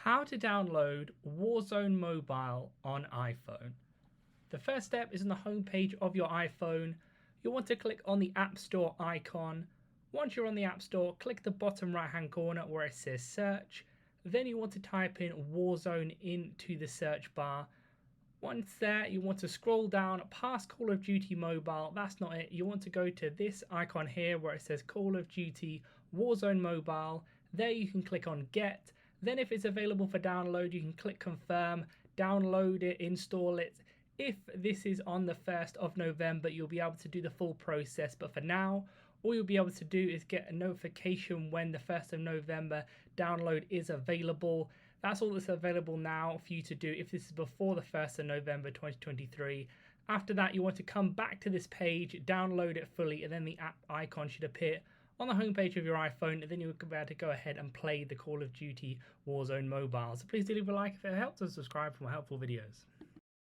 How to download Warzone Mobile on iPhone. The first step is on the home page of your iPhone. You'll want to click on the App Store icon. Once you're on the App Store, click the bottom right hand corner where it says search. Then you want to type in Warzone into the search bar. Once there, you want to scroll down past Call of Duty Mobile. That's not it. You want to go to this icon here where it says Call of Duty Warzone Mobile. There you can click on Get. Then if it's available for download, you can click Confirm, download it, install it. If this is on the 1st of November, you'll be able to do the full process. But for now, all you'll be able to do is get a notification when the 1st of November download is available. That's all that's available now for you to do if this is before the 1st of November 2023. After that, you want to come back to this page, download it fully, and then the app icon should appear on the homepage of your iPhone, and then you'll be able to go ahead and play the Call of Duty Warzone Mobile. So please do leave a like if it helps, and subscribe for more helpful videos.